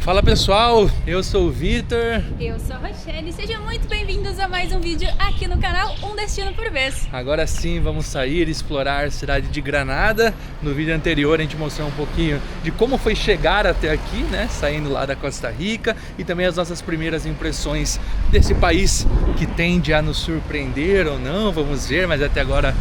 Fala pessoal, eu sou o Vitor. Eu sou a Rochelle, sejam muito bem-vindos a mais um vídeo aqui no canal Um Destino por Vez. Agora sim vamos sair e explorar a cidade de Granada. No vídeo anterior a gente mostrou um pouquinho de como foi chegar até aqui, né? Saindo lá da Costa Rica, e também as nossas primeiras impressões desse país que tende a nos surpreender ou não, vamos ver, mas até agora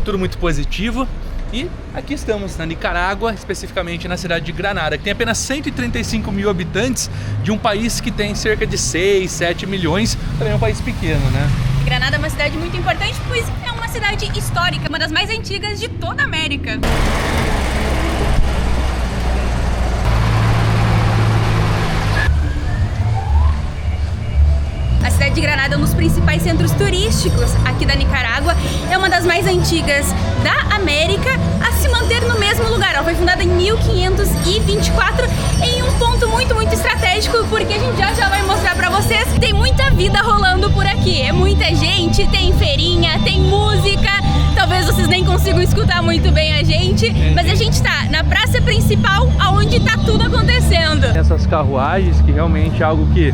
tudo muito positivo. E aqui estamos na Nicarágua, especificamente na cidade de Granada, que tem apenas 135 mil habitantes, de um país que tem cerca de 6, 7 milhões, também é um país pequeno, né? Granada é uma cidade muito importante, pois é uma cidade histórica, uma das mais antigas de toda a América. A cidade de Granada é um dos principais centros turísticos aqui da Nicarágua, é uma das mais antigas da América a se manter no mesmo lugar. Ela foi fundada em 1524 em um ponto muito estratégico, porque a gente já vai mostrar pra vocês. Tem muita vida rolando por aqui, é muita gente, tem feirinha, tem música. Talvez vocês nem consigam escutar muito bem a gente, mas a gente tá na praça principal, aonde tá tudo acontecendo. Essas carruagens, que realmente é algo que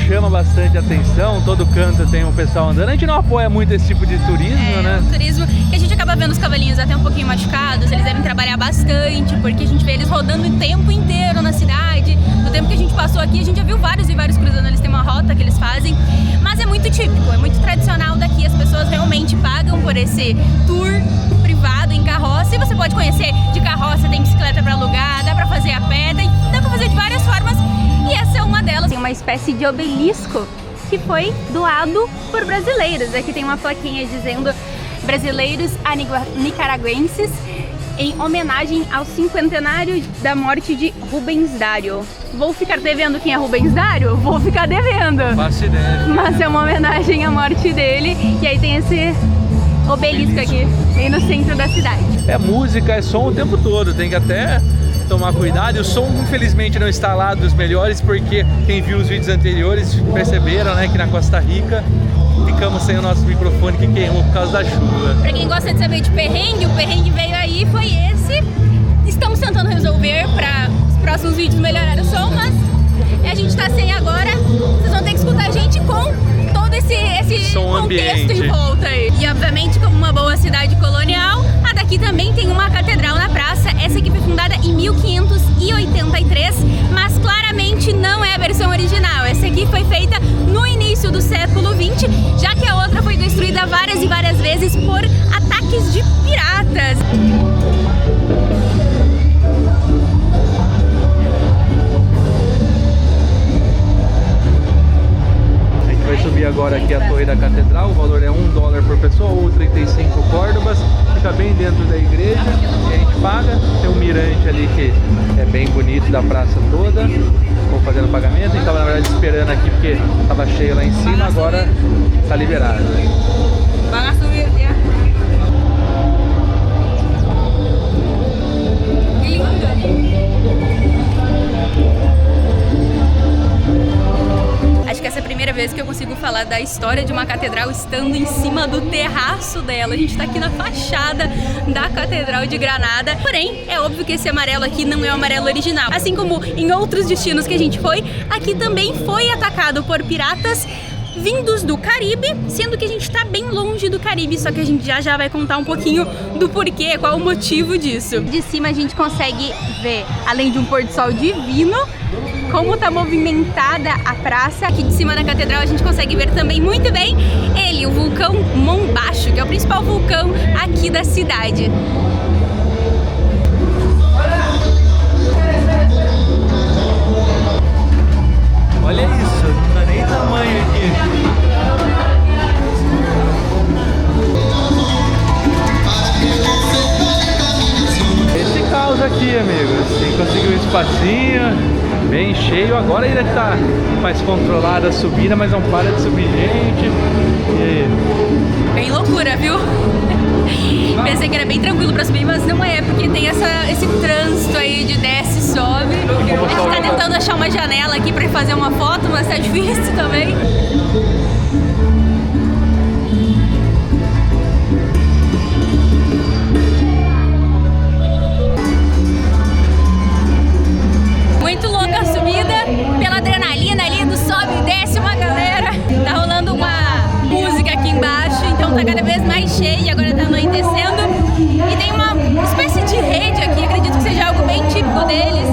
chama bastante atenção, todo canto tem um pessoal andando. A gente não apoia muito esse tipo de turismo, né? Um turismo que a gente acaba vendo os cavalinhos até um pouquinho machucados, eles devem trabalhar bastante, porque a gente vê eles rodando o tempo inteiro na cidade. No tempo que a gente passou aqui, a gente já viu vários e vários cruzando, eles têm uma rota que eles fazem, mas é muito típico, é muito tradicional daqui, as pessoas realmente pagam por esse tour privado em carroça, e você pode conhecer de carroça, tem bicicleta para alugar, dá para fazer a pé, dá para fazer de várias formas. E essa é uma delas. Tem uma espécie de obelisco que foi doado por brasileiros. Aqui tem uma plaquinha dizendo brasileiros a nicaragüenses, em homenagem ao cinquentenário da morte de Rubens Dário. Vou ficar devendo quem é Rubens Dário? Vou ficar devendo. Faço ideia. Mas é uma homenagem à morte dele. E aí tem esse obelisco aqui, bem no centro da cidade. É música, é som o tempo todo, tem que até tomar cuidado. E o som infelizmente não está lá dos melhores, porque quem viu os vídeos anteriores perceberam, né, que na Costa Rica ficamos sem o nosso microfone, que queimou por causa da chuva. Pra quem gosta de saber de perrengue, o perrengue veio aí, foi esse. Estamos tentando resolver para os próximos vídeos melhorar o som, mas a gente tá sem agora. Vocês vão ter que escutar a gente com todo esse som contexto ambiente em volta aí. E obviamente, como uma boa cidade colonial, a daqui também tem uma catedral na praça. Essa aqui foi fundada em 1583, mas claramente não é a versão original. Essa aqui foi feita no início do século XX, já que a outra foi destruída várias e várias vezes por ataques de piratas. Vai subir agora aqui a torre da catedral, o valor é $1 por pessoa ou 35 córdobas, fica bem dentro da igreja e a gente paga. Tem um mirante ali que é bem bonito da praça toda. Vou fazendo o pagamento, a gente estava na verdade esperando aqui porque estava cheio lá em cima, agora está liberado. Vai subir, que lindo! Acho que essa é a primeira vez que eu consigo falar da história de uma catedral estando em cima do terraço dela. A gente tá aqui na fachada da Catedral de Granada. Porém, é óbvio que esse amarelo aqui não é o amarelo original. Assim como em outros destinos que a gente foi, aqui também foi atacado por piratas vindos do Caribe, sendo que a gente tá bem longe do Caribe, só que a gente já vai contar um pouquinho do porquê, qual o motivo disso. De cima a gente consegue ver, além de um pôr do sol divino, como tá movimentada a praça. Aqui de cima da catedral a gente consegue ver também muito bem ele, o vulcão Mombacho, que é o principal vulcão aqui da cidade. Olha isso, não dá nem tamanho aqui. Esse caos aqui, amigos, tem que conseguir um espacinho bem cheio. Agora ainda está mais controlada a subida, mas não para de subir gente. Bem loucura, viu? Pensei que era bem tranquilo pra subir, mas não é, porque tem esse trânsito aí de desce e sobe. A gente tá tentando achar uma janela aqui pra fazer uma foto, mas tá difícil também. Muito louca a subida. cheia e agora tá anoitecendo. E tem uma espécie de rede aqui, acredito que seja algo bem típico deles.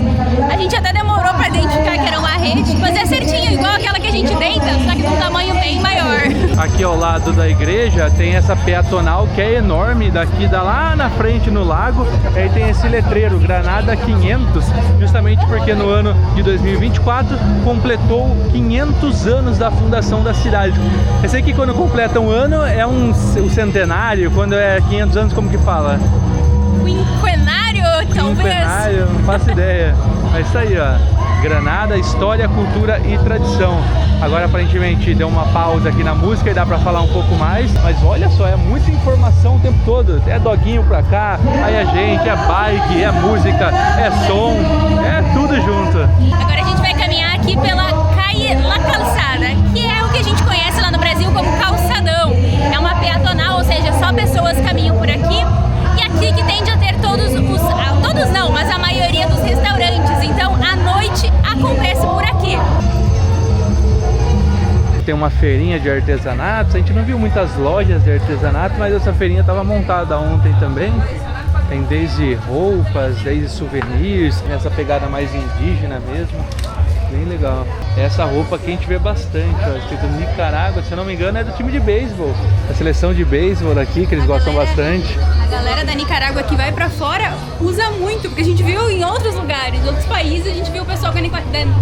A gente até demorou pra identificar que era uma rede, mas é certinho, igual aquela que a gente deita, só que de um tamanho bem maior. Aqui ao lado da igreja tem essa peatonal que é enorme, daqui dá lá na frente no lago. Aí tem esse letreiro, Granada 500, justamente porque no ano de 2024 completou 500 anos da fundação da cidade. Eu sei que quando completa um ano é o centenário, quando é 500 anos como que fala? Quinquenário, talvez. Quinquenário, não faço ideia. Mas isso aí, ó. Granada, história, cultura e tradição. Agora aparentemente deu uma pausa aqui na música e dá pra falar um pouco mais. Mas olha só, é muita informação o tempo todo. É doguinho pra cá, aí é gente, é bike, é música, é som, é tudo junto. Agora a gente vai caminhar aqui pela Calle La Calçada, que é o que a gente conhece lá no Brasil como calçadão. É uma peatonal, ou seja, só pessoas caminham por aqui. E aqui que tende a ter todos não, mas a maioria dos restaurantes. Então, à noite acontece por aqui. Tem uma feirinha de artesanatos, a gente não viu muitas lojas de artesanato, mas essa feirinha estava montada ontem também. Tem desde roupas, desde souvenirs, essa pegada mais indígena mesmo. Bem legal. Essa roupa aqui a gente vê bastante, ó, escrito Nicarágua, se eu não me engano é do time de beisebol, a seleção de beisebol daqui, que eles gostam bastante. A galera da Nicarágua que vai pra fora usa muito, porque a gente viu em outros lugares, em outros países, a gente viu o pessoal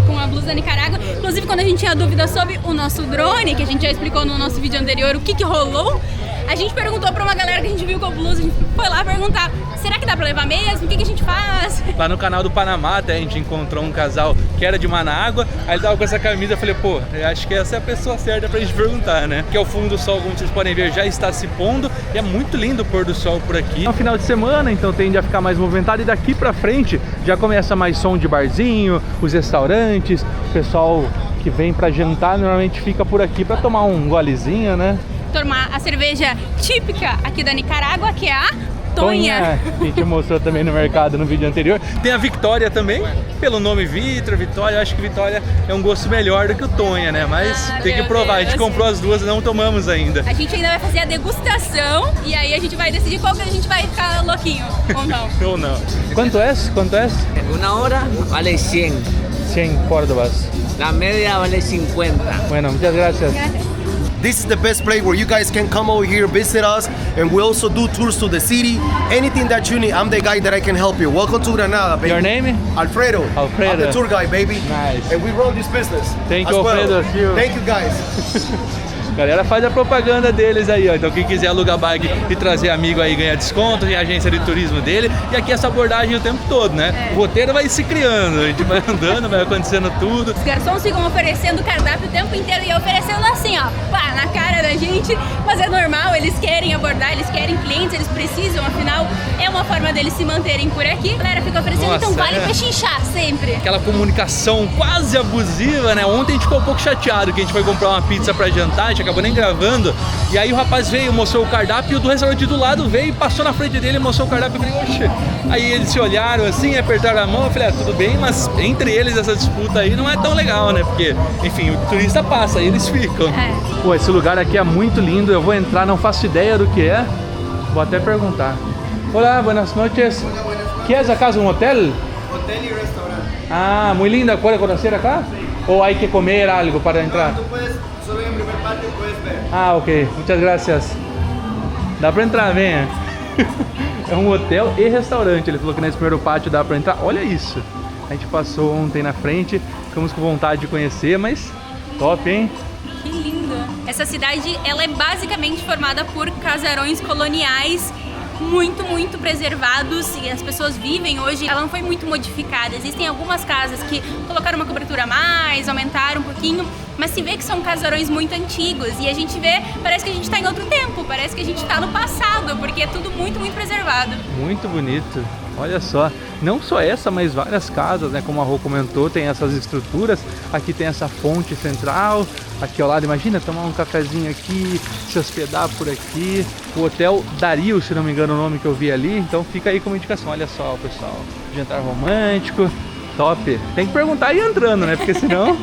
com a blusa da Nicarágua. Inclusive quando a gente tinha dúvida sobre o nosso drone, que a gente já explicou no nosso vídeo anterior o que rolou, a gente perguntou pra uma galera que a gente viu com a blusa, a gente foi lá perguntar, será que dá pra levar mesmo? O que a gente faz? Lá no canal do Panamá até a gente encontrou um casal que era de Manágua, aí ele tava com essa camisa, eu falei, pô, eu acho que essa é a pessoa certa pra gente perguntar, né? Porque o fundo do sol, como vocês podem ver, já está se pondo e é muito lindo o pôr do sol por aqui. É um final de semana, então tende a ficar mais movimentado e daqui pra frente já começa mais som de barzinho, os restaurantes, o pessoal que vem pra jantar normalmente fica por aqui pra tomar um golezinho, né? Tomar a cerveja típica aqui da Nicarágua, que é a Tonha. A gente mostrou também no mercado no vídeo anterior. Tem a Victoria também, pelo nome Vitória. Eu acho que Vitória é um gosto melhor do que o Tonha, né? Mas tem que provar. A gente comprou as duas e não tomamos ainda. A gente ainda vai fazer a degustação e aí a gente vai decidir qual que a gente vai ficar louquinho ou não. Ou não. Quanto é? Quanto é? Una hora vale 100. 100 córdobas. La media vale 50. Bueno, muchas gracias. This is the best place where you guys can come over here, visit us, and we also do tours to the city. Anything that you need, I'm the guy that I can help you. Welcome to Granada, baby. Your name? Alfredo. Alfredo. I'm the tour guy, baby. Nice. And we run this business. Thank as you, well. Alfredo. Thank you, guys. A galera faz a propaganda deles aí, ó. Então quem quiser alugar bike e trazer amigo aí ganha desconto, tem a agência de turismo dele. E aqui essa abordagem o tempo todo, né? O roteiro vai se criando, a gente vai andando, vai acontecendo tudo. Os garçons ficam oferecendo cardápio o tempo inteiro e oferecendo assim, ó, pá, na cara da gente. Mas é normal, eles querem abordar, eles querem clientes, eles precisam, afinal é uma forma deles se manterem por aqui. A galera fica oferecendo, Nossa, então vale pechinchar sempre. Aquela comunicação quase abusiva, né? Ontem a gente ficou um pouco chateado que a gente foi comprar uma pizza pra jantar, a gente acabou nem gravando. E aí o rapaz veio, mostrou o cardápio e o do restaurante do lado veio e passou na frente dele, mostrou o cardápio e falei, oxe. Aí eles se olharam assim, apertaram a mão, eu falei, tudo bem, mas entre eles essa disputa aí não é tão legal, né? Porque, enfim, o turista passa e eles ficam. Pô, esse lugar aqui é muito lindo, eu vou entrar, não faço ideia do que é. Vou até perguntar. Olá, buenas noches. ¿Qué es acaso un hotel? Hotel y restaurante. Ah, muy linda, ¿puede conocer acá? ¿O hay que comer algo para entrar? Tú puedes, solo en el primer patio puedes ver. Ah, ok. Muchas gracias. Dá pra entrar, venha. É um hotel e restaurante. Ele falou que nesse primeiro pátio dá pra entrar. Olha isso. A gente passou ontem na frente, ficamos com vontade de conhecer, mas top, hein? Que lindo! Essa cidade, ela é basicamente formada por casarões coloniais muito preservados e as pessoas vivem hoje. Ela não foi muito modificada. Existem algumas casas que colocaram uma cobertura a mais, aumentaram um pouquinho, mas se vê que são casarões muito antigos e a gente vê, parece que a gente tá em outro tempo, parece que a gente tá no passado, porque é tudo muito preservado. Muito bonito. Olha só, não só essa, mas várias casas, né? Como a Rô comentou, tem essas estruturas. Aqui tem essa fonte central, aqui ao lado, imagina, tomar um cafezinho aqui, se hospedar por aqui. O Hotel Dario, se não me engano o nome que eu vi ali, então fica aí como indicação. Olha só, pessoal, jantar romântico, top. Tem que perguntar e ir entrando, né? Porque senão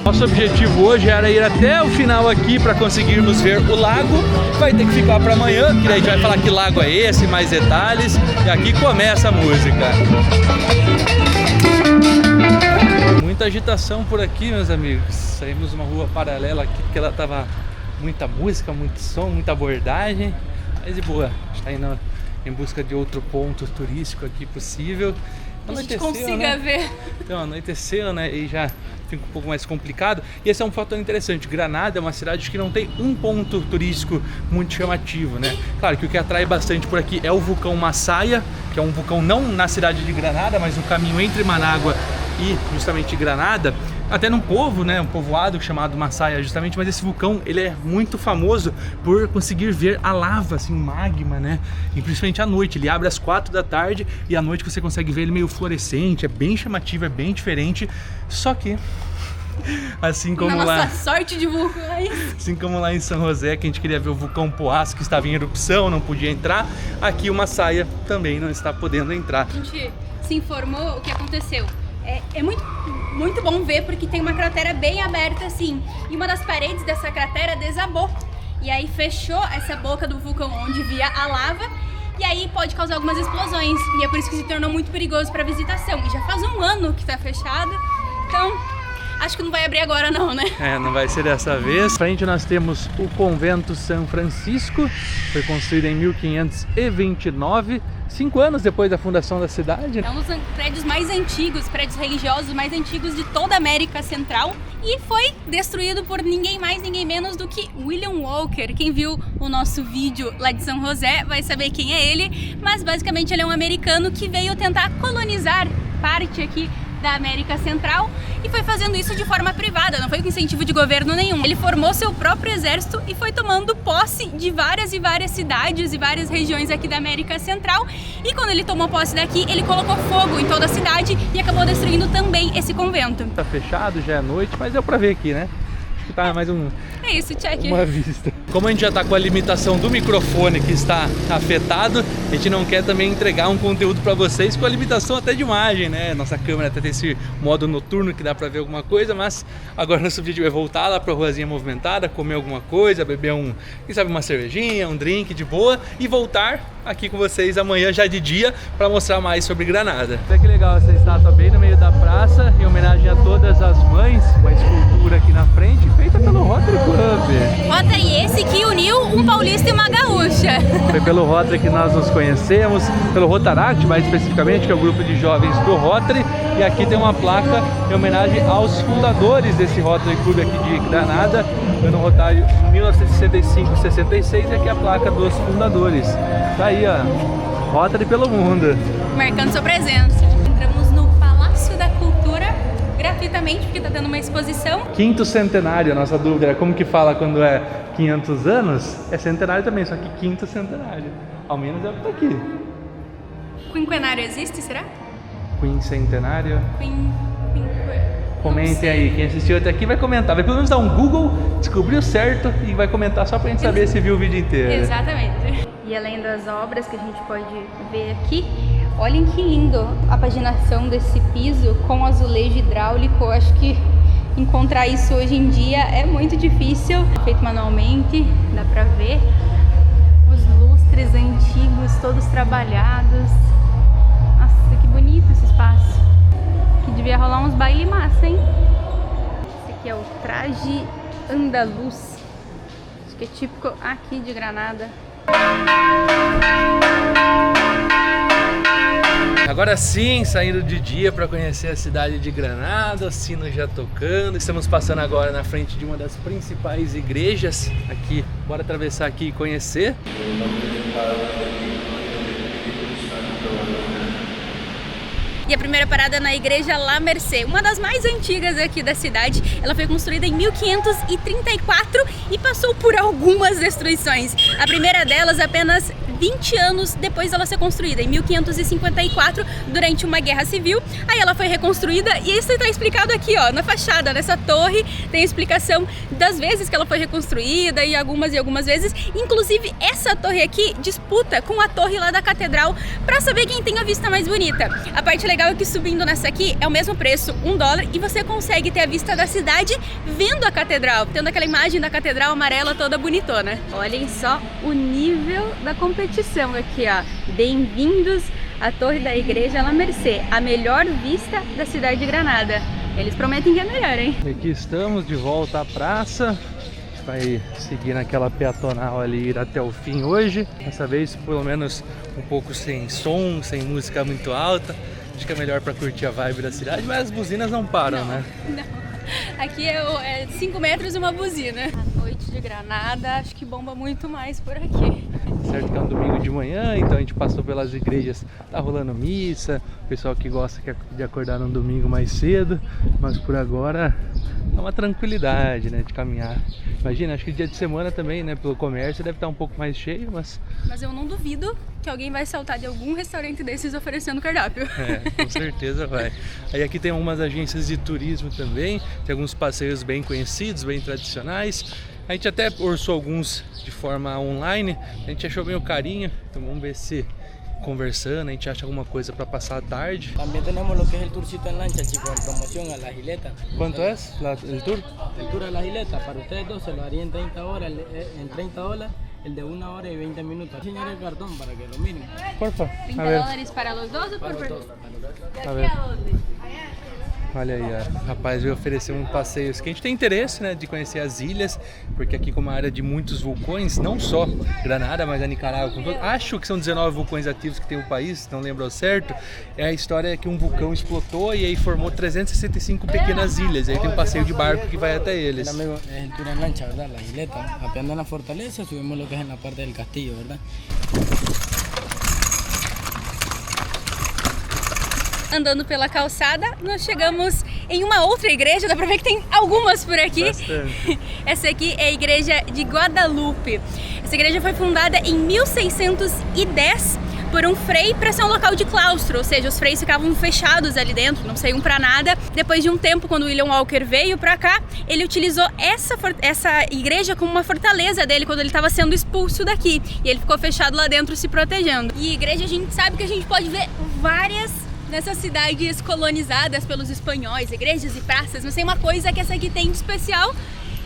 Nosso objetivo hoje era ir até o final aqui para conseguirmos ver o lago. Vai ter que ficar para amanhã, que daí a gente vai falar que lago é esse, mais detalhes. E aqui começa a música. Muita agitação por aqui, meus amigos. Saímos uma rua paralela aqui porque ela tava muita música, muito som, muita abordagem. Mas de boa, a gente tá indo em busca de outro ponto turístico aqui possível. A gente consiga ver. Então, anoiteceu, né? E já fica um pouco mais complicado. E esse é um fator interessante. Granada é uma cidade que não tem um ponto turístico muito chamativo, né? Claro que o que atrai bastante por aqui é o vulcão Massaia, que é um vulcão não na cidade de Granada, mas no caminho entre Manágua e justamente Granada, até num povo, né, um povoado chamado Massaia justamente, mas esse vulcão, ele é muito famoso por conseguir ver a lava, assim, magma, né, e principalmente à noite, ele abre às 4 da tarde e à noite você consegue ver ele meio fluorescente, é bem chamativo, é bem diferente, só que assim como na lá, nossa sorte de vulcões. Assim como lá em São José, que a gente queria ver o vulcão Poás, que estava em erupção, não podia entrar, aqui o Massaia também não está podendo entrar. A gente se informou o que aconteceu. É muito bom ver porque tem uma cratera bem aberta assim, e uma das paredes dessa cratera desabou, e aí fechou essa boca do vulcão onde via a lava, e aí pode causar algumas explosões, e é por isso que se tornou muito perigoso para visitação, e já faz um ano que está fechado, então acho que não vai abrir agora não, né? Não vai ser dessa vez. À frente nós temos o Convento São Francisco, foi construído em 1529, 5 anos depois da fundação da cidade. É um dos prédios mais antigos, prédios religiosos mais antigos de toda a América Central, e foi destruído por ninguém mais, ninguém menos do que William Walker. Quem viu o nosso vídeo lá de São José vai saber quem é ele, mas basicamente ele é um americano que veio tentar colonizar parte aqui da América Central e foi fazendo isso de forma privada, não foi com incentivo de governo nenhum. Ele formou seu próprio exército e foi tomando posse de várias e várias cidades e várias regiões aqui da América Central, e quando ele tomou posse daqui, ele colocou fogo em toda a cidade e acabou destruindo também esse convento. Tá fechado, já é noite, mas deu pra ver aqui, né? Acho que tá mais É isso, check. Uma vista. Como a gente já tá com a limitação do microfone que está afetado, a gente não quer também entregar um conteúdo para vocês com a limitação até de imagem, né? Nossa câmera até tem esse modo noturno que dá para ver alguma coisa, mas agora nosso vídeo é voltar lá pra ruazinha movimentada, comer alguma coisa, beber quem sabe uma cervejinha, um drink de boa e voltar aqui com vocês amanhã já de dia para mostrar mais sobre Granada. Olha que legal essa estátua bem no meio da praça, em homenagem a todas as mães, uma escultura aqui na frente feita pelo Rotary Club. Rotary esse que uniu um paulista e uma gaúcha. Foi pelo Rotary que nós nos conhecemos, pelo Rotaract mais especificamente, que é o grupo de jovens do Rotary, e aqui tem uma placa em homenagem aos fundadores desse Rotary Club aqui de Granada, no Rotário 1965-66, e aqui a placa dos fundadores. Tá aí, ó, Rotary pelo mundo. Marcando sua presença. Entramos no Palácio da Cultura gratuitamente, porque tá tendo uma exposição. Quinto centenário, a nossa dúvida era como que fala quando é 500 anos? É centenário também, só que quinto centenário. Ao menos é o que tá aqui. Quinquenário existe, será? Quincentenário? Comentem aí, quem assistiu até aqui vai comentar, vai pelo menos dar um Google, descobriu certo e vai comentar só pra gente saber se viu o vídeo inteiro. Exatamente. E além das obras que a gente pode ver aqui, olhem que lindo a paginação desse piso com azulejo hidráulico. Eu acho que encontrar isso hoje em dia é muito difícil. Feito manualmente, dá pra ver os lustres antigos, todos trabalhados. Nossa, que bonito esse espaço. Que devia rolar uns baile massa, hein? Esse aqui é o traje andaluz. Acho que é típico aqui de Granada. Agora sim, saindo de dia para conhecer a cidade de Granada, o sino já tocando. Estamos passando agora na frente de uma das principais igrejas aqui. Bora atravessar aqui e conhecer. E a primeira parada é na Igreja La Merced, uma das mais antigas aqui da cidade. Ela foi construída em 1534 e passou por algumas destruições. A primeira delas apenas 20 anos depois dela ser construída, em 1554, durante uma guerra civil. Aí ela foi reconstruída e isso está explicado aqui, ó, na fachada, nessa torre, tem a explicação das vezes que ela foi reconstruída e algumas vezes. Inclusive, essa torre aqui disputa com a torre lá da catedral para saber quem tem a vista mais bonita. A parte legal é que subindo nessa aqui é o mesmo preço, $1, e você consegue ter a vista da cidade vendo a catedral, tendo aquela imagem da catedral amarela toda bonitona. Olhem só o nível da competição aqui, ó. Bem-vindos à Torre da Igreja La Merced, a melhor vista da cidade de Granada. Eles prometem que é melhor, hein? Aqui estamos de volta à praça. Vai seguir naquela peatonal ali, ir até o fim hoje. Dessa vez, pelo menos um pouco sem som, sem música muito alta. Acho que é melhor para curtir a vibe da cidade, mas as buzinas não param, né? Não. Aqui é 5 metros e uma buzina. A noite de Granada, acho que bomba muito mais por aqui. Certo que é um domingo de manhã, então a gente passou pelas igrejas, tá rolando missa, o pessoal que gosta de acordar num domingo mais cedo, mas por agora é uma tranquilidade, né, de caminhar. Imagina, acho que dia de semana também, né, pelo comércio deve estar um pouco mais cheio, mas eu não duvido que alguém vai saltar de algum restaurante desses oferecendo cardápio. Com certeza vai. Aí aqui tem algumas agências de turismo também, tem alguns passeios bem conhecidos, bem tradicionais. A gente até orçou alguns de forma online, a gente achou bem o carinho, então vamos ver se conversando a gente acha alguma coisa para passar a tarde. También tenemos lo que es el tourcito en lancha, chicos, en promoción a las giletas. ¿Cuánto es el tour? El tour a las giletas, para ustedes dos se lo haría en 30 horas, en $30, el de 1 hora y 20 minutos. Señor, el cartón para que lo miren. Porfa, a ver. $30 para los dos ou por persona? A ver. Olha aí, ó. Rapaz, veio oferecer um passeio que a gente tem interesse, né, de conhecer as ilhas, porque aqui como uma área de muitos vulcões, não só Granada, mas a Nicarágua com todo, acho que são 19 vulcões ativos que tem o país, não lembro ao certo. É a história que um vulcão explotou e aí formou 365 pequenas ilhas, e aí tem um passeio de barco que vai até eles. Amigo, es el tour en lancha, ¿verdad? La gileta, apeando en la fortaleza, subimos lo que es en la parte del castillo, ¿verdad? Andando pela calçada, nós chegamos em uma outra igreja, dá pra ver que tem algumas por aqui. Bastante. Essa aqui é a igreja de Guadalupe. Essa igreja foi fundada em 1610 por um frei para ser um local de claustro, ou seja, os freis ficavam fechados ali dentro, não saíam para nada. Depois de um tempo, quando William Walker veio para cá, ele utilizou essa igreja como uma fortaleza dele quando ele estava sendo expulso daqui. E ele ficou fechado lá dentro se protegendo. E igreja a gente sabe que a gente pode ver várias nessas cidades colonizadas pelos espanhóis, igrejas e praças, mas tem uma coisa que essa aqui tem de especial,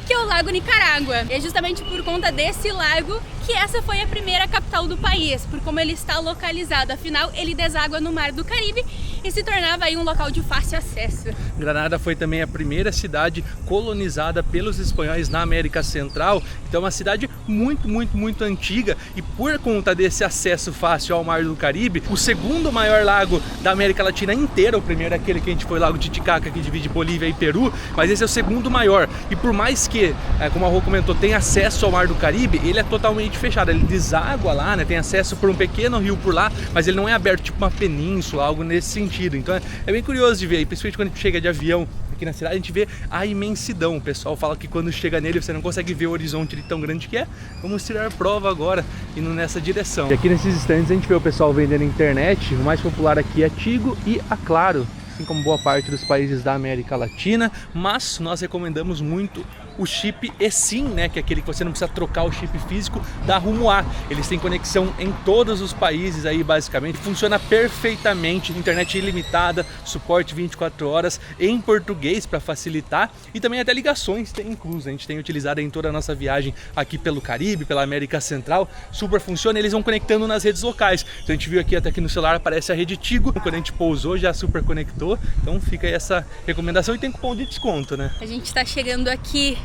que é o Lago Nicarágua. E é justamente por conta desse lago que essa foi a primeira capital do país, por como ele está localizado. Afinal, ele deságua no Mar do Caribe e se tornava aí um local de fácil acesso. Granada foi também a primeira cidade colonizada pelos espanhóis na América Central, então é uma cidade muito antiga, e por conta desse acesso fácil ao Mar do Caribe, o segundo maior lago da América Latina inteira, o primeiro é aquele que a gente foi, Lago Titicaca, que divide Bolívia e Peru, mas esse é o segundo maior, e por mais que, como a Rô comentou, tem acesso ao Mar do Caribe, ele é totalmente fechado, ele deságua lá, né, tem acesso por um pequeno rio por lá, mas ele não é aberto tipo uma península, algo nesse sentido. Então é bem curioso de ver, principalmente quando a gente chega de avião aqui na cidade, a gente vê a imensidão. O pessoal fala que quando chega nele você não consegue ver o horizonte de tão grande que é. Vamos tirar prova agora, indo nessa direção. E aqui nesses stands a gente vê o pessoal vendendo internet. O mais popular aqui é a Tigo e a Claro, assim como boa parte dos países da América Latina, mas nós recomendamos muito o chip eSIM, né, que é aquele que você não precisa trocar o chip físico, da Rumo A. Eles têm conexão em todos os países aí, basicamente, funciona perfeitamente, internet ilimitada, suporte 24 horas em português para facilitar, e também até ligações tem incluso. A gente tem utilizado em toda a nossa viagem aqui pelo Caribe, pela América Central, super funciona, eles vão conectando nas redes locais. Então a gente viu aqui, até aqui no celular aparece a rede Tigo, quando a gente pousou já super conectou, então fica aí essa recomendação, e tem cupom de desconto, né? A gente está chegando aqui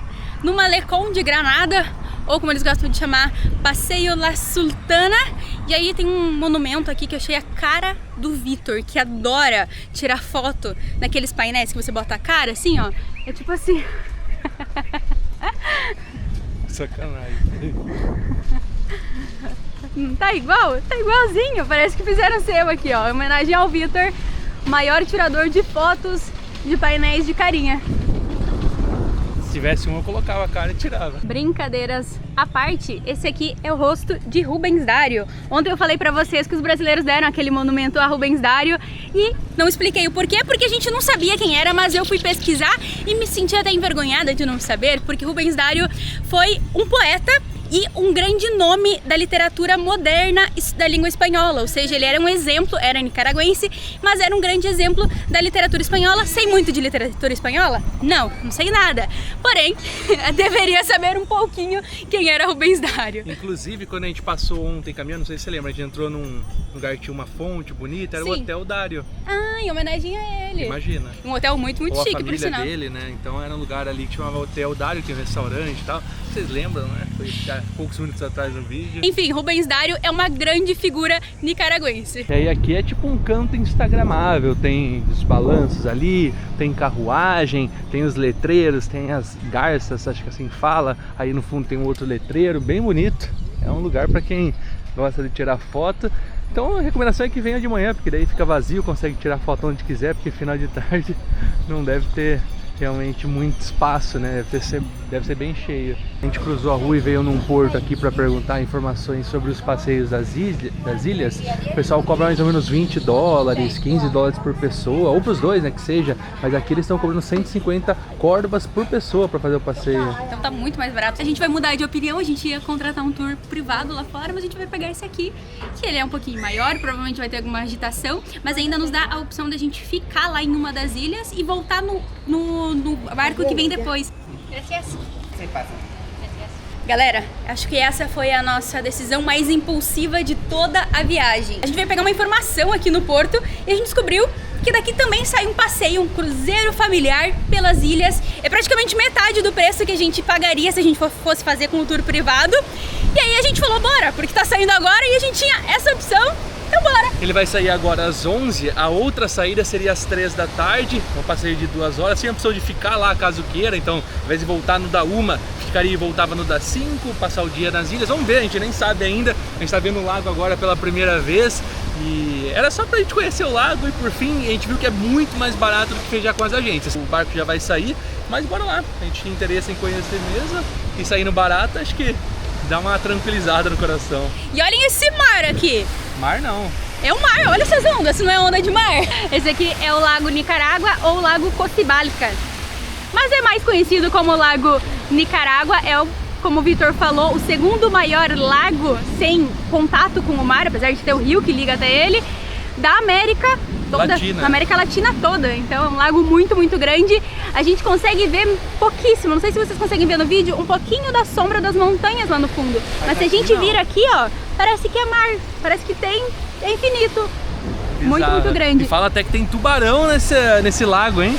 no Malecón de Granada, ou como eles gostam de chamar, Passeio La Sultana. E aí tem um monumento aqui que eu achei a cara do Vitor, que adora tirar foto naqueles painéis que você bota a cara assim, ó. É tipo assim. Sacanagem. Tá igual? Tá igualzinho. Parece que fizeram seu aqui, ó. Em homenagem ao Vitor, maior tirador de fotos de painéis de carinha. Se tivesse um, eu colocava a cara e tirava. Brincadeiras à parte, esse aqui é o rosto de Rubens Dário. Ontem eu falei pra vocês que os brasileiros deram aquele monumento a Rubens Dário e não expliquei o porquê, porque a gente não sabia quem era, mas eu fui pesquisar e me senti até envergonhada de não saber, porque Rubens Dário foi um poeta e um grande nome da literatura moderna da língua espanhola, ou seja, ele era um exemplo, era nicaragüense, mas era um grande exemplo da literatura espanhola. Sei muito de literatura espanhola? Não sei nada. Porém, deveria saber um pouquinho quem era Rubens Dário. Inclusive, quando a gente passou ontem caminhando, não sei se você lembra, a gente entrou num lugar que tinha uma fonte bonita, era o Hotel Dário. Ah, em homenagem a ele. Imagina. Um hotel muito Ou chique, por sinal. A família dele, né? Então era um lugar ali que chamava Hotel Dário, tinha um restaurante e tal. Vocês lembram, né? Foi já poucos minutos atrás no vídeo. Enfim, Rubens Dário é uma grande figura nicaragüense. E aí aqui é tipo um canto instagramável, tem os balanços ali, tem carruagem, tem os letreiros, tem as garças, acho que assim fala. Aí no fundo tem um outro letreiro, bem bonito. É um lugar para quem gosta de tirar foto. Então a recomendação é que venha de manhã, porque daí fica vazio, consegue tirar foto onde quiser, porque final de tarde não deve ter realmente muito espaço, né? Deve ser bem cheio. A gente cruzou a rua e veio num porto aqui para perguntar informações sobre os passeios das ilhas. O pessoal cobra mais ou menos 20 dólares, 15 dólares por pessoa, ou para os dois, né, que seja. Mas aqui eles estão cobrando 150 córdobas por pessoa para fazer o passeio. Então tá muito mais barato. A gente vai mudar de opinião, a gente ia contratar um tour privado lá fora, mas a gente vai pegar esse aqui, que ele é um pouquinho maior, provavelmente vai ter alguma agitação, mas ainda nos dá a opção da gente ficar lá em uma das ilhas e voltar no barco que vem depois. Gracias. Galera, acho que essa foi a nossa decisão mais impulsiva de toda a viagem. A gente veio pegar uma informação aqui no porto e a gente descobriu que daqui também sai um passeio, um cruzeiro familiar pelas ilhas. É praticamente metade do preço que a gente pagaria se a gente fosse fazer com o tour privado. E aí a gente falou, bora, porque tá saindo agora e a gente tinha essa opção. Então bora! Ele vai sair agora às 11, a outra saída seria às 3 da tarde, um passeio de 2 horas, sem a opção de ficar lá caso queira, então ao invés de voltar no da 1, ficaria e voltava no da 5, passar o dia nas ilhas, vamos ver, a gente nem sabe ainda, a gente tá vendo o lago agora pela primeira vez e era só pra gente conhecer o lago e por fim a gente viu que é muito mais barato do que fez já com as agências. O barco já vai sair, mas bora lá, a gente tinha interesse em conhecer mesmo e saindo barato, acho que dá uma tranquilizada no coração. E olhem esse mar aqui! Mar não. É o mar, olha essas ondas, se não é onda de mar. Esse aqui é o Lago Nicarágua ou Lago Cocibalca. Mas é mais conhecido como Lago Nicarágua, como o Vitor falou, o segundo maior lago sem contato com o mar, apesar de ter o rio que liga até ele, da América toda, da América Latina toda. Então é um lago muito, muito grande. A gente consegue ver pouquíssimo, não sei se vocês conseguem ver no vídeo, um pouquinho da sombra das montanhas lá no fundo. Mas se a gente vir aqui, ó, parece que é mar, parece que é infinito. Muito, muito grande. E fala até que tem tubarão nesse lago, hein?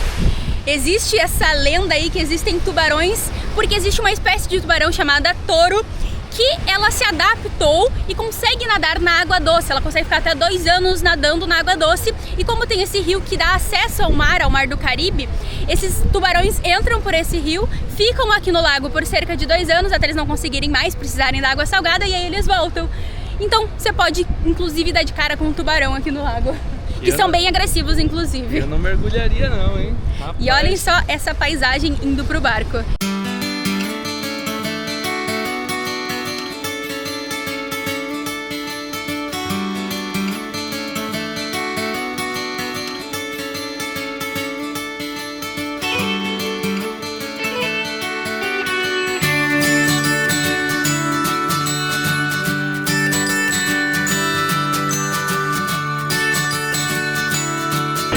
Existe essa lenda aí que existem tubarões, porque existe uma espécie de tubarão chamada touro, que ela se adaptou e consegue nadar na água doce. Ela consegue ficar até 2 anos nadando na água doce. E como tem esse rio que dá acesso ao mar do Caribe, esses tubarões entram por esse rio, ficam aqui no lago por cerca de 2 anos, até eles não conseguirem mais, precisarem da água salgada, e aí eles voltam. Então você pode, inclusive, dar de cara com um tubarão aqui no lago. Que são bem agressivos, inclusive. Eu não mergulharia não, hein? Rapaz. E olhem só essa paisagem indo pro barco.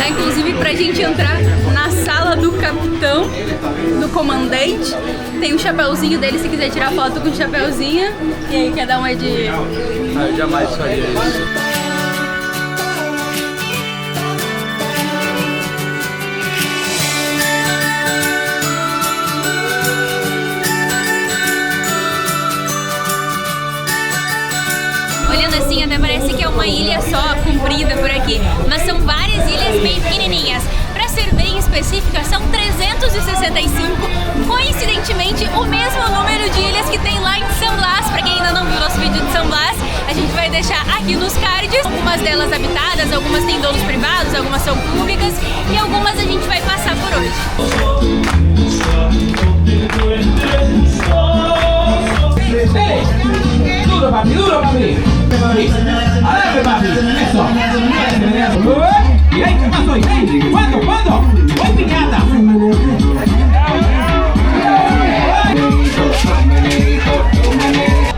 Inclusive pra gente entrar na sala do capitão, do comandante, tem o chapéuzinho dele se quiser tirar foto com o chapéuzinho. E aí, quer dar uma de... Eu jamais faria isso. Olhando assim, até parece que é uma ilha só, comprida por aqui, mas são várias ilhas bem pequenininhas. Para ser bem específica, são 365, coincidentemente o mesmo número de ilhas que tem lá em San Blas. Para quem ainda não viu nosso vídeo de San Blas, a gente vai deixar aqui nos cards. Algumas delas habitadas, algumas têm donos privados, algumas são públicas e algumas a gente vai passar por hoje. Duro, papi, duro, papi. Adelante, papi. Eso. Y ahí, ¿qué pasó? ¿Cuándo? Voy piñata.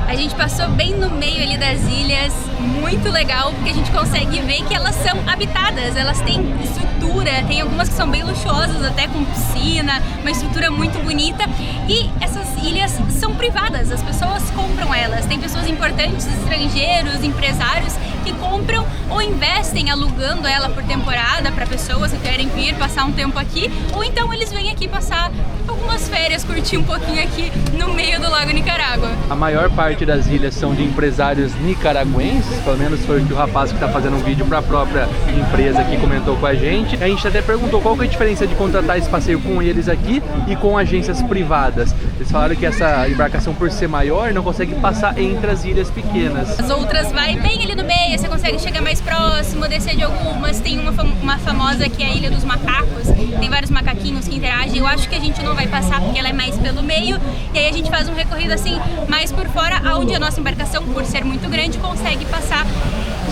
A gente passou bem no meio ali das ilhas, muito legal, porque a gente consegue ver que elas são habitadas, elas têm estrutura, tem algumas que são bem luxuosas, até com piscina, uma estrutura muito bonita, e essas ilhas são privadas, as pessoas compram elas, tem pessoas importantes, estrangeiros, empresários que compram ou investem alugando ela por temporada para pessoas que querem vir passar um tempo aqui, ou então eles vêm aqui passar algumas férias, curtir um pouquinho aqui no meio do Lago Nicarágua. A maior parte das ilhas são de empresários nicaragüenses, pelo menos foi o que o rapaz que está fazendo um vídeo para a própria empresa aqui comentou com a gente. A gente até perguntou qual que é a diferença de contratar esse passeio com eles aqui e com agências privadas. Eles falaram que essa embarcação, por ser maior, não consegue passar entre as ilhas pequenas. As outras vai bem ali no meio, você consegue chegar mais próximo, descer de algumas. Tem uma famosa que é a Ilha dos Macacos, tem vários macaquinhos que interagem. Eu acho que a gente não vai passar porque ela é mais pelo meio, e aí a gente faz um recorrido assim mais por fora, onde a nossa embarcação, por ser muito grande, consegue passar.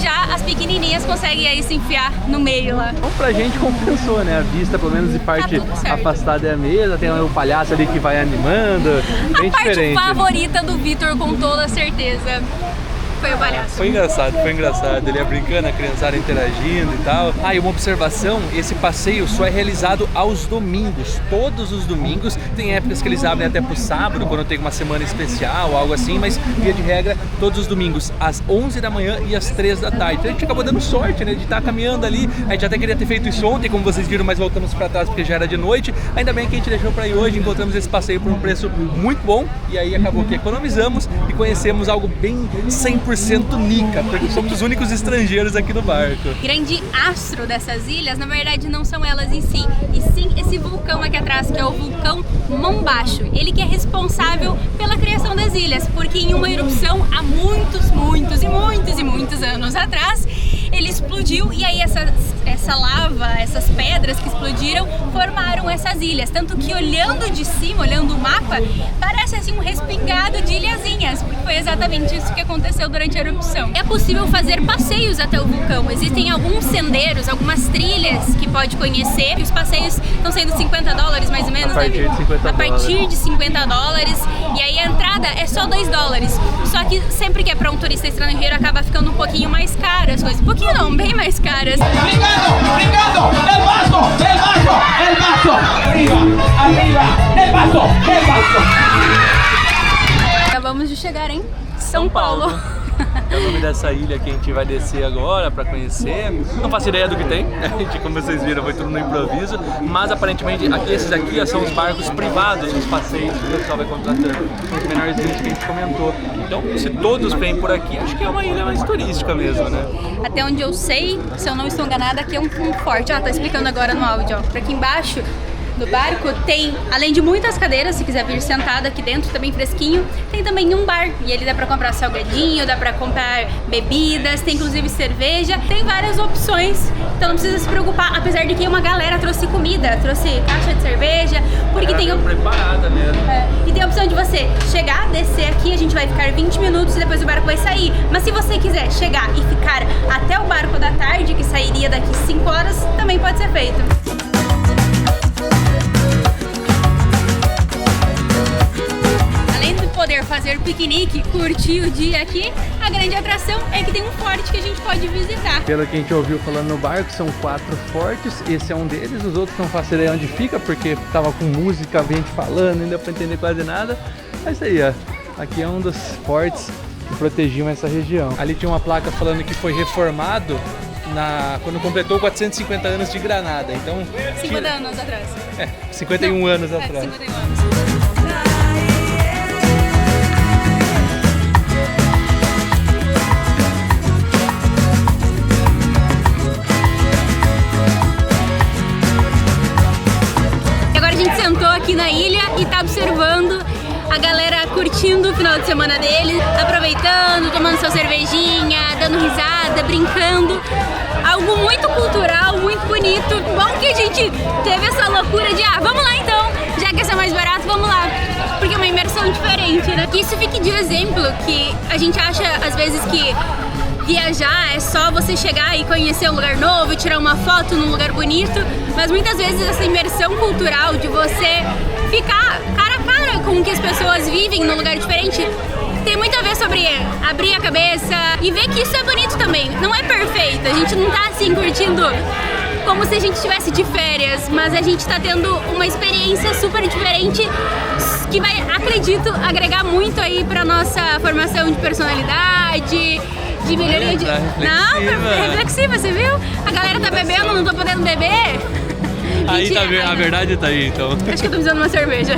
Já as pequenininhas conseguem aí se enfiar no meio lá. Então pra gente compensou, né? A vista, pelo menos de parte afastada é a mesma, tem o palhaço ali que vai animando, bem diferente. A parte favorita do Vitor, com toda certeza, foi o palhaço. Foi engraçado. Ele ia brincando, a criançada interagindo e tal. Ah, e uma observação, esse passeio só é realizado aos domingos, todos os domingos. Tem épocas que eles abrem até pro sábado, quando tem uma semana especial, algo assim, mas via de regra, todos os domingos, às 11 da manhã e às 3 da tarde. Então a gente acabou dando sorte, né, de estar caminhando ali. A gente até queria ter feito isso ontem, como vocês viram, mas voltamos pra trás porque já era de noite. Ainda bem que a gente deixou pra ir hoje, encontramos esse passeio por um preço muito bom, e aí acabou que economizamos e conhecemos algo bem 100% nica, porque somos os únicos estrangeiros aqui no barco. Grande astro dessas ilhas, na verdade, não são elas em si, e sim esse vulcão aqui atrás, que é o vulcão Mombacho. Ele que é responsável pela criação das ilhas, porque em uma erupção há muitos anos atrás, ele explodiu, e aí essa lava, essas pedras que explodiram, formaram essas ilhas. Tanto que olhando de cima, olhando o mapa, parece assim um respingado de ilhazinhas, porque foi exatamente isso que aconteceu durante a erupção. É possível fazer passeios até o vulcão, existem alguns sendeiros, algumas trilhas que pode conhecer, e os passeios estão sendo $50 mais ou menos, a partir de 50 a partir de $50, e aí a entrada é só $2. Só que sempre que é para um turista estrangeiro acaba ficando um pouquinho mais caro as coisas, um pouquinho não, bem mais caras. Brincando, el vaso, arriba, el vaso. Acabamos de chegar em São Paulo. É o nome dessa ilha que a gente vai descer agora para conhecer. Não faço ideia do que tem, como vocês viram, foi tudo no improviso. Mas aparentemente esses aqui são os barcos privados, os passeios que o pessoal vai contratando, os menorzinhos que a gente comentou. Então, se todos vêm por aqui, acho que é uma ilha mais turística mesmo, né? Até onde eu sei, se eu não estou enganada, aqui é um forte. Ó, tá explicando agora no áudio, ó. Por aqui embaixo do barco tem, além de muitas cadeiras, se quiser vir sentado aqui dentro, também fresquinho, tem também um bar, e ele dá pra comprar salgadinho, dá pra comprar bebidas, tem inclusive cerveja, tem várias opções, então não precisa se preocupar, apesar de que uma galera trouxe comida, trouxe caixa de cerveja, porque tem preparada mesmo. E tem a opção de você chegar, descer aqui, a gente vai ficar 20 minutos e depois o barco vai sair, mas se você quiser chegar e ficar até o barco da tarde, que sairia daqui 5 horas, também pode ser feito. Poder fazer piquenique, curtir o dia aqui, a grande atração é que tem um forte que a gente pode visitar. Pelo que a gente ouviu falando no barco, são 4 fortes, esse é um deles, os outros não faço ideia onde fica, porque tava com música, gente falando, não deu pra entender quase nada. É isso aí, ó. Aqui é um dos fortes que protegiam essa região. Ali tinha uma placa falando que foi reformado quando completou 450 anos de Granada, então... 50 anos atrás. 51 anos atrás. 51 anos. Aqui na ilha e tá observando a galera curtindo o final de semana deles, aproveitando, tomando sua cervejinha, dando risada, brincando. Algo muito cultural, muito bonito. Bom que a gente teve essa loucura de, vamos lá então, já que esse é mais barato, vamos lá. Porque é uma imersão diferente, né? Que isso fique de exemplo, que a gente acha às vezes que viajar é só você chegar e conhecer um lugar novo e tirar uma foto num lugar bonito, mas muitas vezes essa imersão cultural de você ficar cara a cara com o que as pessoas vivem num lugar diferente tem muito a ver sobre abrir a cabeça e ver que isso é bonito também. Não é perfeito, a gente não tá assim curtindo como se a gente estivesse de férias, mas a gente tá tendo uma experiência super diferente que vai, acredito, agregar muito aí pra nossa formação de personalidade, de melhoria de... Não, reflexiva, você viu? A galera tá bebendo, não tô podendo beber. Aí tá, a verdade tá aí, então. Acho que eu tô precisando de uma cerveja.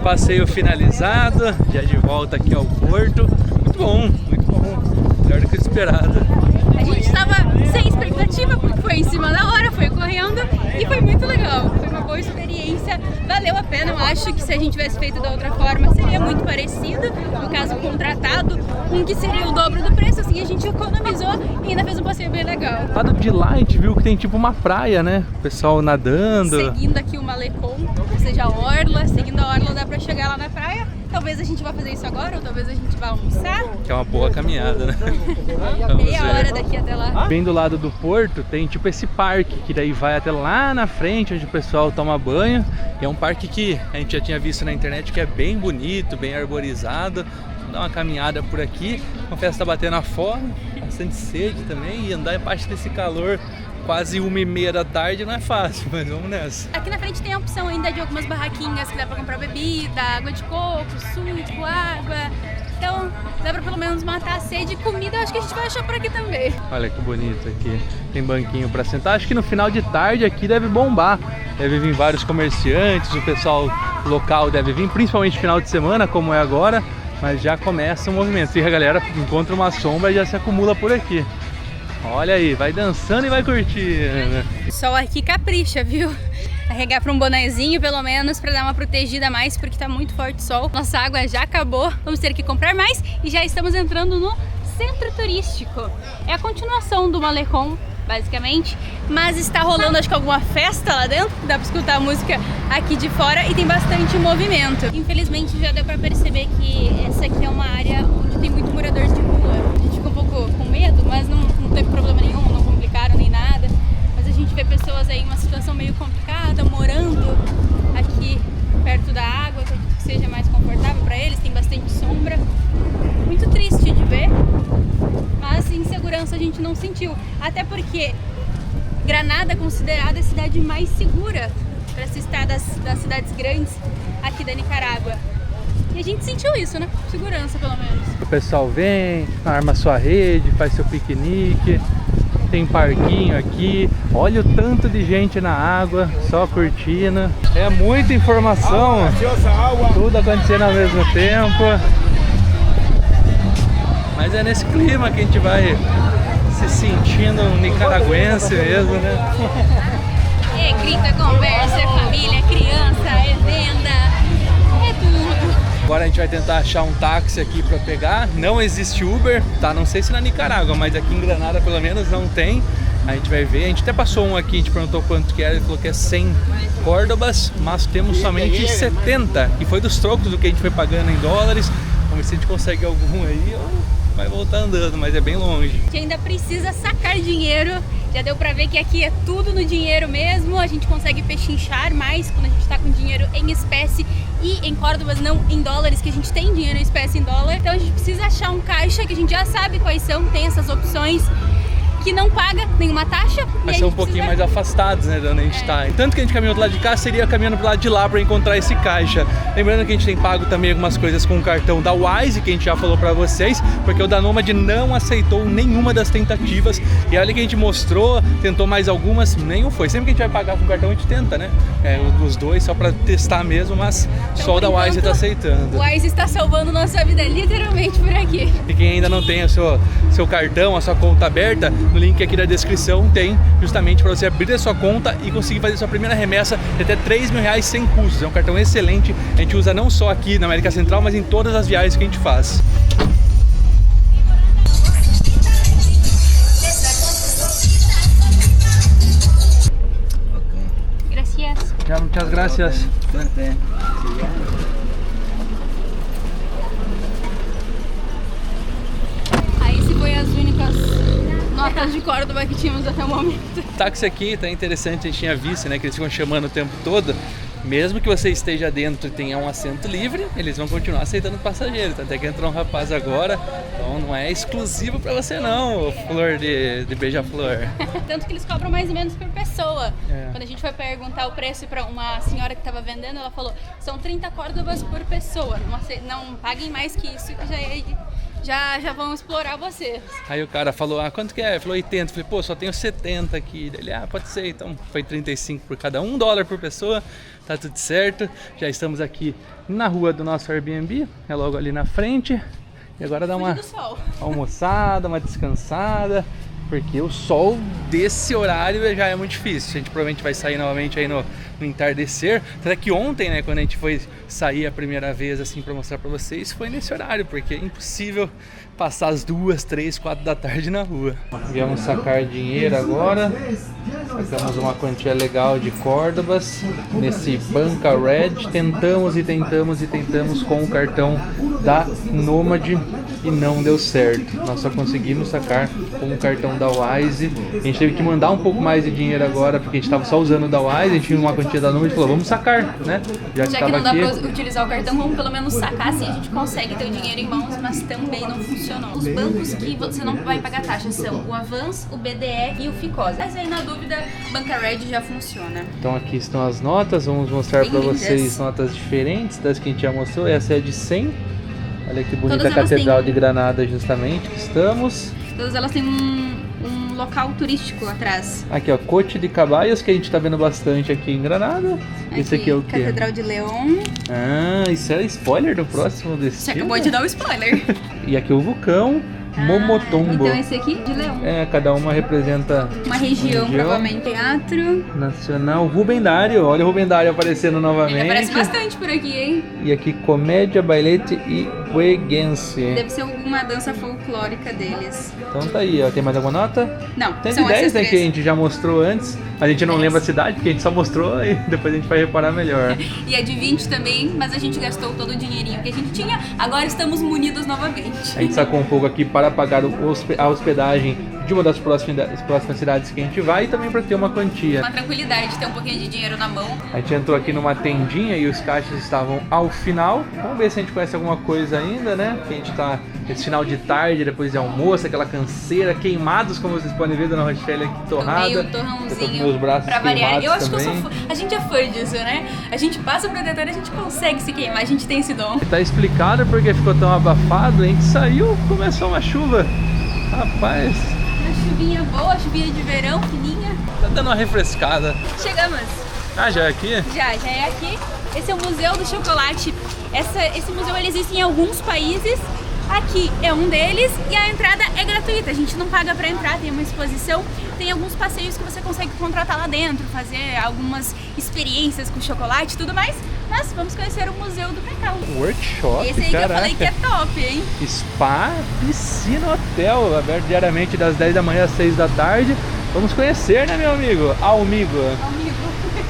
Passeio finalizado, já de volta aqui ao porto. Muito bom, melhor do que esperado. A gente estava sem expectativa porque foi em cima da hora, foi correndo e foi muito legal. Foi uma boa experiência, valeu a pena. Eu acho que se a gente tivesse feito da outra forma seria muito parecido, no caso contratado, que seria o dobro do preço, assim a gente economizou e ainda fez um passeio bem legal. Lado de lá a gente viu que tem tipo uma praia, né? O pessoal nadando. Seguindo aqui o Malecon, ou seja, a orla, seguindo a orla dá pra chegar lá na praia. Talvez a gente vá fazer isso agora, ou talvez a gente vá almoçar. Que é uma boa caminhada, né? Meia hora daqui até lá. Bem do lado do porto tem tipo esse parque, que daí vai até lá na frente, onde o pessoal toma banho. E é um parque que a gente já tinha visto na internet, que é bem bonito, bem arborizado. Vou dar uma caminhada por aqui. Confesso que tá batendo a fome, bastante sede também. E andar embaixo desse calor quase 1h30 da tarde não é fácil, mas vamos nessa. Aqui na frente tem a opção ainda de algumas barraquinhas que dá pra comprar bebida, água de coco, suco, água. Então dá pra pelo menos matar a sede. Comida eu acho que a gente vai achar por aqui também. Olha que bonito aqui, tem banquinho pra sentar. Acho que no final de tarde aqui deve bombar. Deve vir vários comerciantes, o pessoal local deve vir, principalmente final de semana, como é agora. Mas já começa o movimento. E a galera encontra uma sombra e já se acumula por aqui. Olha aí, vai dançando e vai curtindo. O sol aqui capricha, viu? Carregar para um bonezinho pelo menos para dar uma protegida a mais, porque tá muito forte o sol. Nossa água já acabou, vamos ter que comprar mais e já estamos entrando no centro turístico. É a continuação do Malecon, basicamente, mas está rolando acho que alguma festa lá dentro, dá para escutar a música aqui de fora e tem bastante movimento. Infelizmente já deu para perceber que essa aqui é uma área onde tem muito morador de rua. A gente ficou um pouco com medo, mas não teve problema nenhum, não complicaram nem nada. Mas a gente vê pessoas aí em uma situação meio complicada, morando aqui perto da água, que seja mais confortável para eles, tem bastante sombra. Muito triste de ver, mas insegurança a gente não sentiu. Até porque Granada é considerada a cidade mais segura para se estar das cidades grandes aqui da Nicarágua. E a gente sentiu isso, né? Segurança, pelo menos. O pessoal vem, arma sua rede, faz seu piquenique. Tem parquinho aqui. Olha o tanto de gente na água, só curtindo. É muita informação, tudo acontecendo ao mesmo tempo. Mas é nesse clima que a gente vai se sentindo um nicaragüense mesmo, né? É grito, é conversa, é família, é criança, é venda, é tudo. Agora a gente vai tentar achar um táxi aqui pra pegar. Não existe Uber, tá? Não sei se na Nicarágua, mas aqui em Granada pelo menos não tem. A gente vai ver. A gente até passou um aqui, a gente perguntou quanto que era, ele falou que é 100 córdobas, mas temos somente 70. E foi dos trocos do que a gente foi pagando em dólares. Vamos ver se a gente consegue algum aí ou vai voltar andando, mas é bem longe. A gente ainda precisa sacar dinheiro. Já deu pra ver que aqui é tudo no dinheiro mesmo. A gente consegue pechinchar mais quando a gente tá com dinheiro em espécie e em córdobas, não em dólares, que a gente tem dinheiro em espécie em dólar. Então a gente precisa achar um caixa que a gente já sabe quais são, tem essas opções, que não paga nenhuma taxa. Mas são um pouquinho mais afastados, né, de onde a gente tá. Tanto que a gente caminhou do lado de cá, seria caminhando pro lado de lá para encontrar esse caixa. Lembrando que a gente tem pago também algumas coisas com o cartão da Wise, que a gente já falou para vocês, porque o da Nomad não aceitou nenhuma das tentativas. E olha que a gente mostrou, tentou mais algumas, nenhum foi. Sempre que a gente vai pagar com o cartão, a gente tenta, né? Os dois, só para testar mesmo, mas então, só o da Wise tá aceitando. O Wise está salvando nossa vida literalmente por aqui. E quem ainda não tem o seu cartão, a sua conta aberta, no link aqui da descrição tem justamente para você abrir a sua conta e conseguir fazer sua primeira remessa de até R$3.000 sem custos. É um cartão excelente, a gente usa não só aqui na América Central, mas em todas as viagens que a gente faz. Gracias. Já, muchas gracias. As únicas notas de Córdoba que tínhamos até o momento. O táxi aqui tá interessante, a gente tinha visto, né, que eles ficam chamando o tempo todo. Mesmo que você esteja dentro e tenha um assento livre, eles vão continuar aceitando passageiro. Até que entrou um rapaz agora, então não é exclusivo pra você não, flor de beija-flor. Tanto que eles cobram mais ou menos por pessoa. É. Quando a gente foi perguntar o preço pra uma senhora que tava vendendo, ela falou, são 30 Córdobas por pessoa, não paguem mais que isso, que já vão explorar vocês. Aí o cara falou, quanto que é? Ele falou 80. Eu falei, pô, só tenho 70 aqui. Ele, pode ser. Então foi 35 por cada, $1 por pessoa. Tá tudo certo. Já estamos aqui na rua do nosso Airbnb. É logo ali na frente. E agora dá uma almoçada, uma descansada. Porque o sol desse horário já é muito difícil. A gente provavelmente vai sair novamente aí no entardecer. Até que ontem, né, quando a gente foi sair a primeira vez assim para mostrar para vocês, foi nesse horário, porque é impossível passar as 2, 3, 4 da tarde na rua. Viemos sacar dinheiro agora. Sacamos uma quantia legal de Córdobas nesse Banca Red. Tentamos com o cartão da Nomad e não deu certo. Nós só conseguimos sacar com o cartão da Wise. A gente teve que mandar um pouco mais de dinheiro agora, porque a gente estava só usando o da Wise. A gente tinha uma quantia da Nomad e falou, vamos sacar, né? Já que não dá para utilizar o cartão, vamos pelo menos sacar, assim a gente consegue ter o dinheiro em mãos, mas também não funcionou. Os bancos que você não vai pagar taxa são o Avans, o BDE e o Ficosa. Mas aí na dúvida, Banca Red já funciona. Então aqui estão as notas, vamos mostrar para vocês notas diferentes das que a gente já mostrou. Essa é de 100. Olha que bonita a Catedral de Granada justamente que estamos. Todas elas têm um local turístico atrás. Aqui ó, Cote de Caballos, que a gente tá vendo bastante aqui em Granada. Esse aqui é o quê? Catedral de León. Isso é spoiler do próximo destino? Você acabou de dar o spoiler. E aqui o vulcão Momotombo. Então esse aqui de León. Cada uma representa uma região, provavelmente. Teatro Nacional Rubem Dario. Olha o Rubem Dario aparecendo novamente. Ele aparece bastante por aqui, hein? E aqui Comédia, Bailete e Pueguense. Deve ser alguma dança folclórica deles. Então tá aí, ó. Tem mais alguma nota? Não, tem são 10, né, 3. que a gente já mostrou antes. A gente não lembra a cidade, porque a gente só mostrou e depois a gente vai reparar melhor. E é de 20 também, mas a gente gastou todo o dinheirinho que a gente tinha. Agora estamos munidos novamente. A gente sacou um pouco aqui para pagar a hospedagem de uma das próximas cidades que a gente vai e também para ter uma quantia. Uma tranquilidade de ter um pouquinho de dinheiro na mão. A gente entrou aqui numa tendinha e os caixas estavam ao final. Vamos ver se a gente conhece alguma coisa ainda, né? Porque a gente tá nesse final de tarde, depois de almoço, aquela canseira, queimados, como vocês podem ver, Dona Rochelle aqui torrada. Tomei um torrãozinho meus braços pra variar. Eu acho também. que a gente é fã disso, né? A gente passa o protetor e a gente consegue se queimar, a gente tem esse dom. Tá explicado porque ficou tão abafado, a gente saiu, começou uma chuva. Rapaz. Uma chuvinha boa, chuvinha de verão, fininha. Tá dando uma refrescada. Chegamos. Já é aqui? Já é aqui. Esse é o Museu do Chocolate. Esse museu ele existe em alguns países. Aqui é um deles e a entrada é gratuita, a gente não paga para entrar, tem uma exposição, tem alguns passeios que você consegue contratar lá dentro, fazer algumas experiências com chocolate e tudo mais, mas vamos conhecer o Museu do Cacau. Workshop, esse aí caraca. que eu falei que é top, hein? Spa, piscina, hotel, aberto diariamente das 10 da manhã às 6 da tarde. Vamos conhecer, né, meu amigo? Amigo.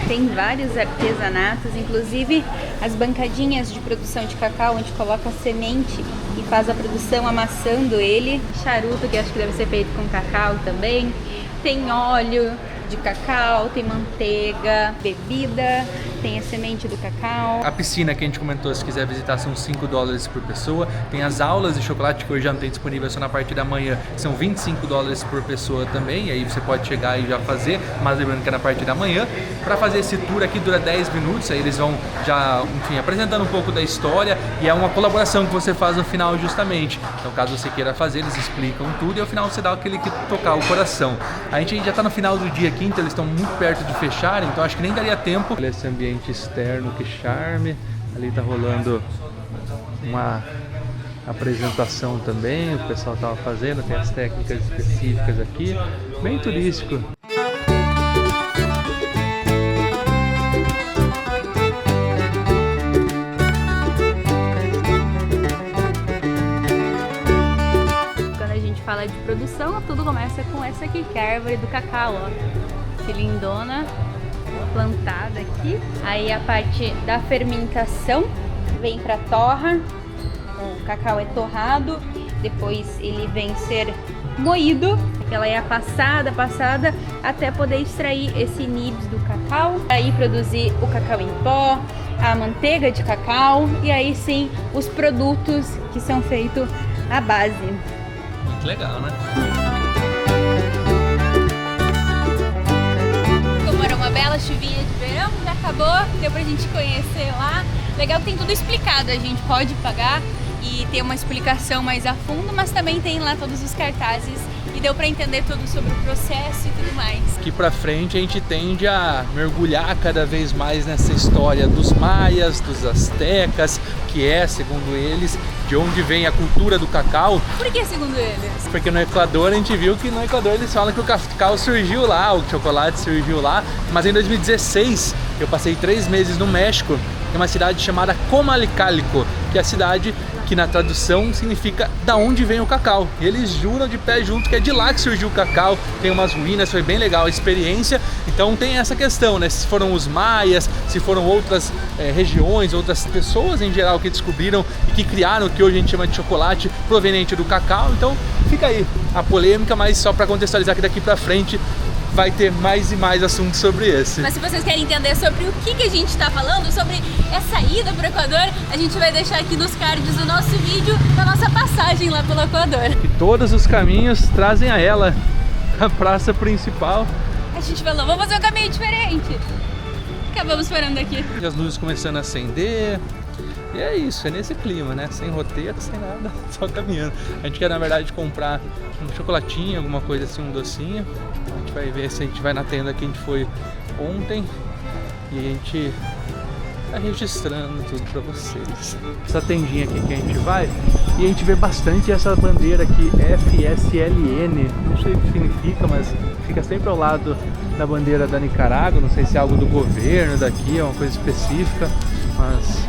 Tem vários artesanatos, inclusive as bancadinhas de produção de cacau, onde coloca a semente e faz a produção amassando ele. Charuto, que acho que deve ser feito com cacau também. Tem óleo de cacau, tem manteiga, bebida, tem a semente do cacau. A piscina que a gente comentou, se quiser visitar, são $5 por pessoa. Tem as aulas de chocolate que hoje já não tem disponível, só na parte da manhã, que são $25 por pessoa também. E aí você pode chegar e já fazer, mas lembrando que é na parte da manhã. Para fazer esse tour aqui dura 10 minutos, aí eles vão já, enfim, apresentando um pouco da história, e é uma colaboração que você faz no final justamente. Então caso você queira fazer, eles explicam tudo e ao final você dá aquele que tocar o coração. A gente já tá no final do dia aqui, então eles estão muito perto de fechar, então acho que nem daria tempo. Olha esse ambiente externo, que charme. Ali tá rolando uma apresentação também, o pessoal tava fazendo, tem as técnicas específicas aqui, bem turístico. Fala de produção, tudo começa com essa aqui, que é a árvore do cacau, ó. Que lindona, plantada aqui. Aí a parte da fermentação vem pra torra. O cacau é torrado, depois ele vem ser moído. Ela é passada até poder extrair esse nibs do cacau. Aí produzir o cacau em pó, a manteiga de cacau e aí sim os produtos que são feitos à base. Muito legal, né? Como era uma bela chuvinha de verão, já acabou, deu pra gente conhecer lá. Legal que tem tudo explicado, a gente pode pagar e ter uma explicação mais a fundo, mas também tem lá todos os cartazes e deu pra entender tudo sobre o processo e tudo mais. Aqui pra frente a gente tende a mergulhar cada vez mais nessa história dos maias, dos astecas, que é, segundo eles, de onde vem a cultura do cacau. Por que segundo eles? Porque no Equador a gente viu que no Equador eles falam que o cacau surgiu lá, o chocolate surgiu lá, mas em 2016 eu passei 3 meses no México, em uma cidade chamada Comalcalco, que é a cidade que na tradução significa da onde vem o cacau. E eles juram de pé junto que é de lá que surgiu o cacau. Tem umas ruínas, foi bem legal a experiência. Então tem essa questão, né? Se foram os maias, se foram outras regiões, outras pessoas em geral que descobriram e que criaram o que hoje a gente chama de chocolate proveniente do cacau. Então fica aí a polêmica, mas só para contextualizar que daqui para frente vai ter mais e mais assuntos sobre esse. Mas se vocês querem entender sobre o que a gente está falando, sobre essa ida para o Equador, a gente vai deixar aqui nos cards do nosso vídeo da nossa passagem lá pelo Equador. E todos os caminhos trazem a ela, a praça principal. A gente falou, vamos fazer um caminho diferente. Acabamos parando aqui. E as luzes começando a acender. E é isso, é nesse clima, né? Sem roteiro, sem nada, só caminhando. A gente quer, na verdade, comprar um chocolatinho, alguma coisa assim, um docinho. A gente vai ver se a gente vai na tenda que a gente foi ontem. E a gente tá registrando tudo pra vocês. Essa tendinha aqui que a gente vai, e a gente vê bastante essa bandeira aqui, FSLN. Não sei o que significa, mas fica sempre ao lado da bandeira da Nicarágua. Não sei se é algo do governo daqui, é uma coisa específica, mas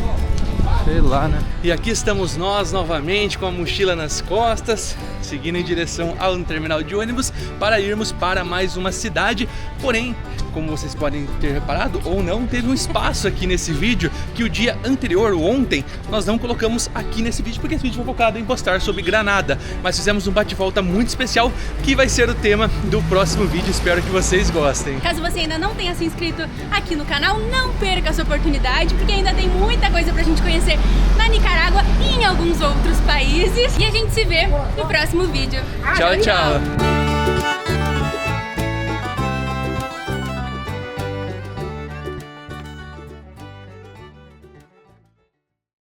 sei lá, né? E aqui estamos nós novamente com a mochila nas costas, seguindo em direção ao terminal de ônibus para irmos para mais uma cidade. Porém, como vocês podem ter reparado ou não, teve um espaço aqui nesse vídeo que o dia anterior, o ontem, nós não colocamos aqui nesse vídeo porque esse vídeo foi focado em postar sobre Granada, mas fizemos um bate-volta muito especial que vai ser o tema do próximo vídeo. Espero que vocês gostem. Caso você ainda não tenha se inscrito aqui no canal, não perca essa oportunidade, porque ainda tem muita coisa pra gente conhecer na Nicarágua e em alguns outros países. E a gente se vê no próximo vídeo. Tchau, tchau!